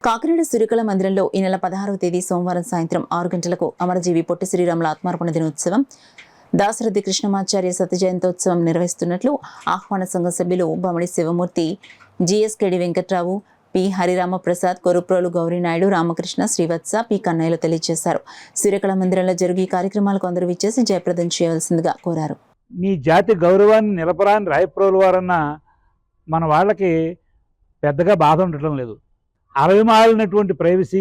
కాకినాడ సురికళ మందిరంలో ఈ నెల 16వ తేదీ సోమవారం సాయంత్రం 6 గంటలకు అమరజీవి పొట్టి శ్రీరాముల ఆత్మార్పణ దినోత్సవం దాశరథి కృష్ణమాచార్య సత జయంతోత్సవం నిర్వహిస్తున్నట్లు ఆహ్వాన సంఘ సభ్యులు బమడి శివమూర్తి, జిఎస్కెడి వెంకట్రావు, పి హరిరామ ప్రసాద్, కొరుప్రోలు గౌరీనాయుడు, రామకృష్ణ, శ్రీవత్స, పి కన్నయ్యలు తెలియజేశారు. సురికళ మందిరంలో జరిగే ఈ కార్యక్రమాలకు అందరూ విచ్చేసి జయప్రదం చేయవలసిందిగా కోరారు. నీ జాతి గౌరవాన్ని నిలపరాని రాయప్రోలు వారన్న మన వాళ్ళకి పెద్దగా బాధ ఉండటం లేదు. అలవిమాలినటువంటి ప్రైవసీ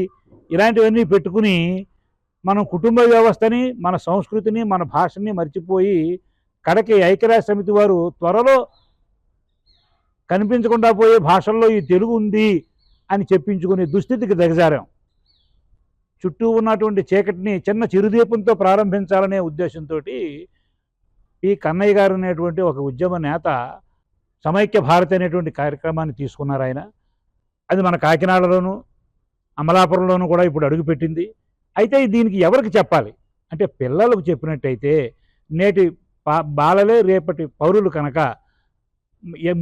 ఇలాంటివన్నీ పెట్టుకుని మనం కుటుంబ వ్యవస్థని, మన సంస్కృతిని, మన భాషని మర్చిపోయి కడకి ఐక్యరాజ్య సమితి వారు త్వరలో కనిపించకుండా పోయే భాషల్లో ఈ తెలుగు ఉంది అని చెప్పించుకునే దుస్థితికి దిగజారాం. చుట్టూ ఉన్నటువంటి చీకటిని చిన్న చిరుదీపంతో ప్రారంభించాలనే ఉద్దేశంతో పి కన్నయ్య గారు అనేటువంటి ఒక ఉద్యమ నేత సమైక్య భారత్ అనేటువంటి కార్యక్రమాన్ని తీసుకున్నారు. ఆయన అది మన కాకినాడలోను అమలాపురంలోనూ కూడా ఇప్పుడు అడుగుపెట్టింది. అయితే దీనికి ఎవరికి చెప్పాలి అంటే పిల్లలకు చెప్పినట్టయితే నేటి బాలలే రేపటి పౌరులు కనుక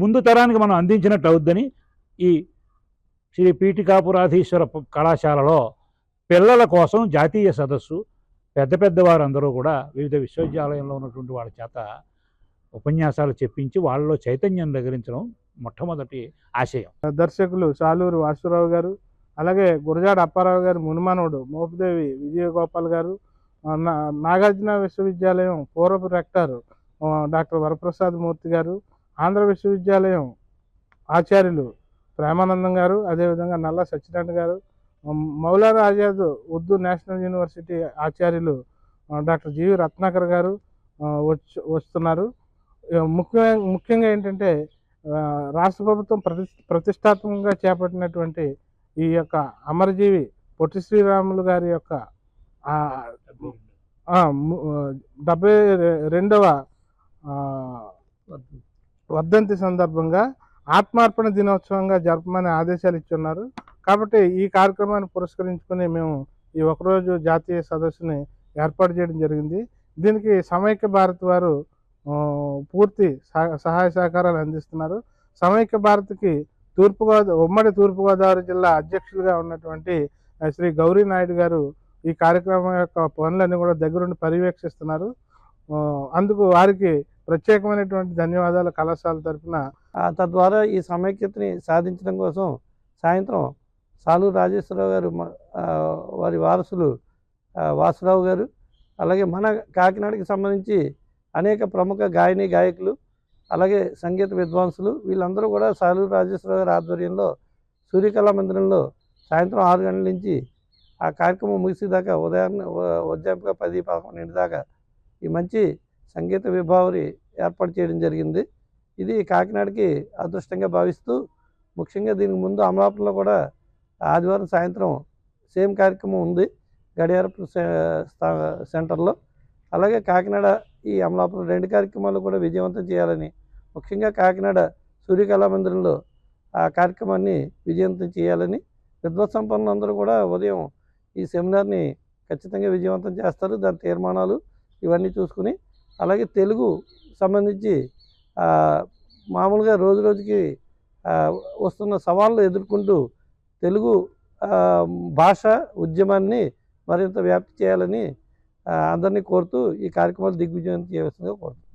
ముందు తరానికి మనం అందించినట్టు అవుద్దని ఈ శ్రీ పీఠికాపురాధీశ్వర కళాశాలలో పిల్లల కోసం జాతీయ సదస్సు పెద్ద పెద్దవారు అందరూ కూడా వివిధ విశ్వవిద్యాలయంలో ఉన్నటువంటి వాళ్ళ చేత ఉపన్యాసాలు చెప్పించి వాళ్ళలో చైతన్యం రగిలించడం మొట్టమొదటి ఆశయం. దర్శకులు సాలూరు వాసురావు గారు, అలాగే గురజాడ అప్పారావు గారు మునుమానవుడు మోపుదేవి విజయగోపాల్ గారు, నాగార్జున విశ్వవిద్యాలయం పూర్వపు రెక్టర్ డాక్టర్ వరప్రసాద్ మూర్తి గారు, ఆంధ్ర విశ్వవిద్యాలయం ఆచార్యులు ప్రేమానందం గారు, అదేవిధంగా నల్ల సత్యనారాయణ గారు, మౌలానా ఆజాద్ ఉర్దూ నేషనల్ యూనివర్సిటీ ఆచార్యులు డాక్టర్ జీవి రత్నాకర్ గారు వస్తున్నారు. ముఖ్యంగా ఏంటంటే రాష్ట్ర ప్రభుత్వం ప్రతిష్టాత్మకంగా చేపట్టినటువంటి ఈ యొక్క అమరజీవి పొట్టి శ్రీరాములు గారి యొక్క 72వ వర్ధంతి సందర్భంగా ఆత్మార్పణ దినోత్సవంగా జరపమని ఆదేశాలు ఇచ్చున్నారు. కాబట్టి ఈ కార్యక్రమాన్ని పురస్కరించుకొని మేము ఈ ఒకరోజు జాతీయ సదస్సుని ఏర్పాటు చేయడం జరిగింది. దీనికి సమైక్య భారత్ వారు పూర్తి సహాయ సహకారాలు అందిస్తున్నారు. సమైక్య భారత్కి ఉమ్మడి తూర్పుగోదావరి జిల్లా అధ్యక్షులుగా ఉన్నటువంటి శ్రీ గౌరీనాయుడు గారు ఈ కార్యక్రమం యొక్క పనులన్నీ కూడా దగ్గరుండి పర్యవేక్షిస్తున్నారు. అందుకు వారికి ప్రత్యేకమైనటువంటి ధన్యవాదాలు కళాశాల తరఫున. తద్వారా ఈ సమైక్యతని సాధించడం కోసం సాయంత్రం సాలూరు రాజేశ్వరరావు గారు, వారి వారసులు వాసురావు గారు, అలాగే మన కాకినాడకి సంబంధించి అనేక ప్రముఖ గాయకులు, అలాగే సంగీత విద్వాంసులు వీళ్ళందరూ కూడా సాలూరు రాజేశ్వరరావు గారి ఆధ్వర్యంలో సూర్యకళా మందిరంలో సాయంత్రం 6 గంటల నుంచి ఆ కార్యక్రమం ముగిసేదాకా ఉదయంగా 10-11 దాకా ఈ మంచి సంగీత విభావరి ఏర్పాటు చేయడం జరిగింది. ఇది కాకినాడకి అదృష్టంగా భావిస్తూ, ముఖ్యంగా దీనికి ముందు అమలాపురంలో కూడా ఆదివారం సాయంత్రం సేమ్ కార్యక్రమం ఉంది గడియారపు సెంటర్లో. అలాగే కాకినాడ ఈ అమలాపురం 2 కార్యక్రమాలు కూడా విజయవంతం చేయాలని, ముఖ్యంగా కాకినాడ సూర్యకళా మందిరంలో ఆ కార్యక్రమాన్ని విజయవంతం చేయాలని విద్వత్ సంపన్నులందరూ కూడా ఉదయం ఈ సెమినార్ని ఖచ్చితంగా విజయవంతం చేస్తారు. దాని తీర్మానాలు ఇవన్నీ చూసుకుని, అలాగే తెలుగు సంబంధించి మామూలుగా రోజు రోజుకి వస్తున్న సవాళ్ళు ఎదుర్కొంటూ తెలుగు భాష ఉద్యమాన్ని మరింత వ్యాప్తి చేయాలని అందరినీ కోరుతూ ఈ కార్యక్రమాలు దిగ్విజయం చేయవలసిందిగా కోరుతున్నాను.